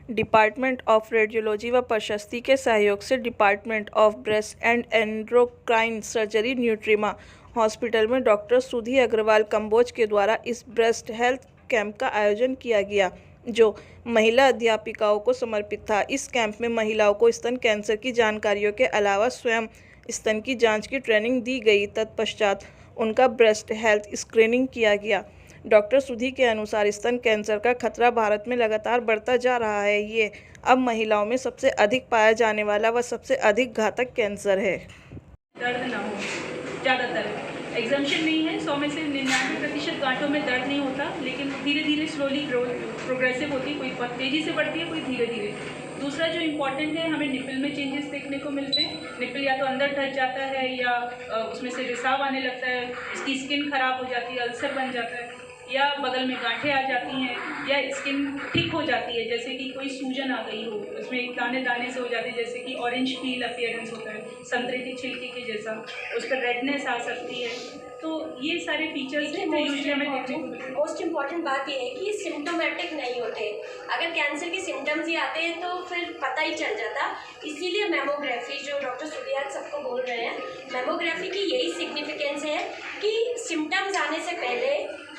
Department of radiology व प्रशस्ति के सहयोग से department of breast and endocrine surgery न्यूट्रीमा हॉस्पिटल में डॉक्टर सुधी अग्रवाल कंबोज के द्वारा इस ब्रेस्ट हेल्थ कैंप का आयोजन किया गया, जो महिला अध्यापिकाओं को समर्पित था। इस कैंप में महिलाओं को स्तन कैंसर की जानकारियों के अलावा स्वयं स्तन की जांच की ट्रेनिंग दी गई। तत्पश्चात उनका ब्रेस्ट हेल्थ स्क्रीनिंग किया गया। डॉक्टर सुधी के अनुसार स्तन कैंसर का खतरा भारत में लगातार बढ़ता जा रहा है। ये अब महिलाओं में सबसे अधिक पाया जाने वाला व सबसे अधिक घातक कैंसर है। दर्द ना हो, ज़्यादातर एग्जाम्पशन नहीं है। 100 में से 99% गांठों में दर्द नहीं होता, लेकिन धीरे धीरे स्लोली प्रोग्रेसिव होती है। कोई बहुत तेज़ी से बढ़ती है, कोई धीरे धीरे। दूसरा जो इम्पॉर्टेंट है, हमें निपल में चेंजेस देखने को मिलते हैं। निपल या तो अंदर ढल जाता है या उसमें से रिसाव आने लगता है, इसकी स्किन खराब हो जाती है, अल्सर बन जाता है, या बगल में गांठें आ जाती हैं, या स्किन थिक हो जाती है, जैसे कि कोई सूजन आ गई हो, उसमें दाने दाने से हो जाती है, जैसे कि ऑरेंज पील अपीयरेंस होता है, संतरे की छिलके के जैसा, उस पर रेडनेस आ सकती है। तो ये सारे फीचर्स हैं जो यूजुअली हमें देखने को मिलते हैं। मोस्ट इम्पॉर्टेंट बात यह है कि सिम्टोमेटिक नहीं होते। अगर कैंसर के सिम्टम्स ही आते हैं तो फिर पता ही चल जाता। इसीलिए मेमोग्राफी, जो डॉक्टर सुधी आज सबको बोल रहे हैं, मेमोग्राफी की यही सिग्निफिकेंस है कि सिम्टम्स आने से पहले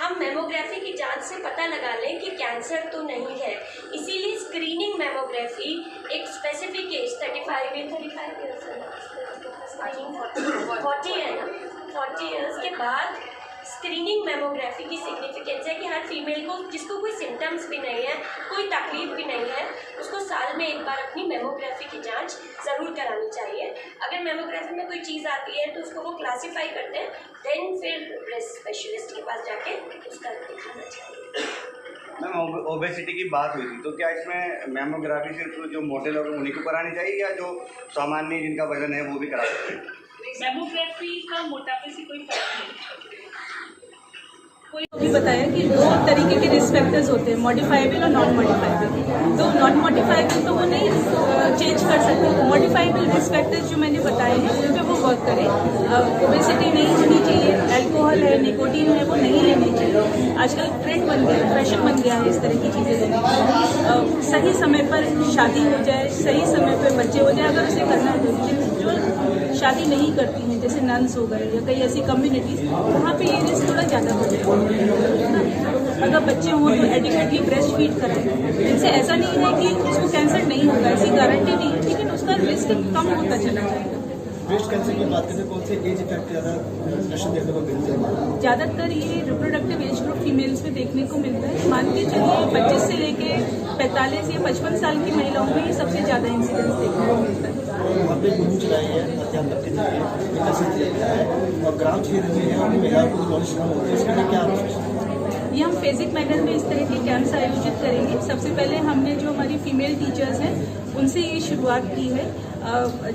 हम मेमोग्राफी की जांच से पता लगा लें कि कैंसर तो नहीं है। इसीलिए स्क्रीनिंग मेमोग्राफी एक स्पेसिफिक एज 35 ईयर्स 40 है ना, 40 ईयर्स के बाद स्क्रीनिंग मेमोग्राफी की सिग्निफिकेंस है कि हर फीमेल को, जिसको कोई सिम्टम्स भी नहीं है, कोई तकलीफ भी नहीं है, उसको साल में एक बार अपनी मेमोग्राफी की जांच ज़रूर करानी चाहिए। अगर मेमोग्राफी में कोई चीज़ आती है तो उसको वो क्लासीफाई करते हैं, देन फिर ब्रेस्ट स्पेशलिस्ट के पास जाके उसका दिखाना चाहिए। मैम, ओबेसिटी की बात हुई थी, तो क्या इसमें मेमोग्राफी सिर्फ जो मोटे लोग उन्हीं को करानी चाहिए या जो सामान्य जिनका वजन है वो भी करा सकते हैं? मेमोग्राफी का मोटापे से कोई फर्क नहीं। कोई भी बताया कि दो तरीके के रिस्क फैक्टर्स होते हैं, मॉडिफाइबल और नॉन मॉडिफाइबल। तो नॉन मॉडिफाइबल तो वो नहीं चेंज कर सकते। मॉडिफाइबल रिस्क फैक्टर्स जो मैंने बताए हैं उन पर वो वर्क करें। ओबेसिटी नहीं होनी चाहिए, अल्कोहल है, निकोटीन है, वो नहीं लेनी चाहिए। आजकल ट्रेंड बन गया है, फैशन बन गया है इस तरह की चीज़ें लेने की। सही समय पर शादी हो जाए, सही समय पर बच्चे हो जाए, अगर उसे करना है। जो शादी नहीं करती हैं, जैसे नन्स हो गए या कई ऐसी कम्युनिटीज़, वहाँ पे ये रिस्क थोड़ा ज़्यादा हो जाएगा। अगर बच्चे हों तो एडिक्वेटली ब्रेस्ट फीड कराएं। इनसे ऐसा नहीं है कि उसको कैंसर नहीं होगा, ऐसी गारंटी नहीं है, लेकिन उसका रिस्क कम होता चला जाएगा। ब्रेस्ट कैंसर की बात करें, कौन से एज इफेक्ट ज़्यादा लक्षण देखने को मिलते हैं? ज़्यादातर ये रिप्रोडक्टिव एज ग्रुप फीमेल्स में देखने को मिलता है। मान के चलिए 25 से लेके 45 या 55 साल की महिलाओं में ही सबसे ज़्यादा इंसिडेंस देखने को मिलता है। वहाँ पे मुहिम चलाई है अध्यापक के जरिए, विकसित किया गया है, और ग्राम क्षेत्र में है और महिलाओं को नॉलेज कम होती है, इसके लिए क्या ये हम फेजिक मैनर में इस तरह के कैंप्स आयोजित करेंगे। सबसे पहले हमने जो हमारी फीमेल टीचर्स हैं उनसे ये शुरुआत की है।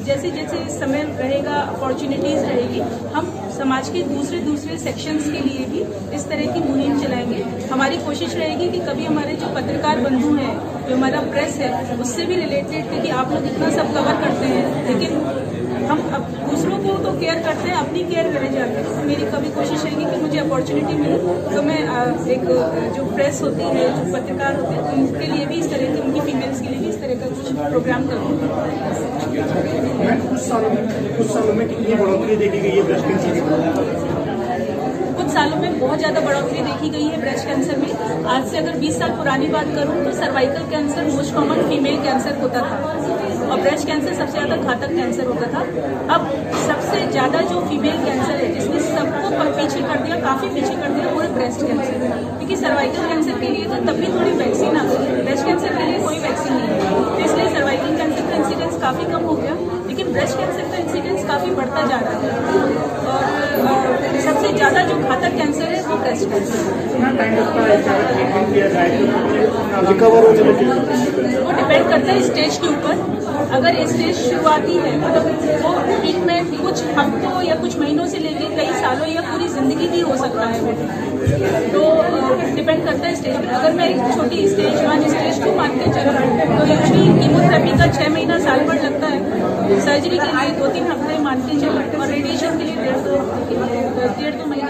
जैसे जैसे समय रहेगा, अपॉर्चुनिटीज़ रहेगी, हम समाज के दूसरे सेक्शंस के लिए भी इस तरह की मुहिम चलाएंगे। हमारी कोशिश रहेगी कि कभी हमारे जो पत्रकार बंधु हैं, जो हमारा प्रेस है, उससे भी रिलेटेड, क्योंकि आप लोग इतना सब कवर करते हैं, लेकिन हम अब दूसरों को तो केयर करते हैं, अपनी केयर करने जाते हैं। तो मेरी कभी कोशिश रहेगी कि मुझे अपॉर्चुनिटी मिले तो मैं एक जो प्रेस होती है, जो पत्रकार होते हैं, उनके लिए भी इस तरह की, उनकी फीमेल्स के लिए भी इस तरह का कुछ प्रोग्राम करूँगी। कुछ सालों में कितनी बढ़ोतरी देखी गई है ब्रेस्ट कैंसर की? कुछ सालों में बहुत ज़्यादा बढ़ोतरी देखी गई है ब्रेस्ट कैंसर में। आज से अगर 20 साल पुरानी बात करूँ तो cervical cancer most common female cancer होता था और ब्रेस्ट कैंसर सबसे ज़्यादा घातक कैंसर होता था। अब सबसे ज़्यादा जो फीमेल कैंसर है, जिसने सबको पीछे कर दिया, काफ़ी पीछे कर दिया, वो है ब्रेस्ट कैंसर। क्योंकि सर्वाइकल कैंसर के लिए तो तब भी थोड़ी वैक्सीन आ गई, ब्रेस्ट कैंसर के लिए कोई वैक्सीन नहीं है, तो इसलिए सर्वाइकल कैंसर का इंसिडेंस काफ़ी कम हो गया, लेकिन ब्रेस्ट कैंसर का इंसिडेंस काफ़ी बढ़ता जा रहा है। और सबसे ज़्यादा जो घातक कैंसर है वो ब्रेस्ट कैंसर रिकवर हो जाए वो डिपेंड करता है स्टेज के ऊपर। अगर स्टेज शुरुआती है, मतलब वो ट्रीटमेंट कुछ हफ्तों या कुछ महीनों से लेके कई सालों या पूरी ज़िंदगी भी हो सकता है वो, तो डिपेंड करता है स्टेज पर। अगर मैं एक छोटी स्टेज 1 स्टेज 2 मान के चलूँ तो यूजली कीमोथेरेपी का 6 महीना साल भर लगता है, सर्जरी के लिए 2-3 हफ्ते मान के चलूँ, और रेडिएशन के लिए 1.5-2 महीने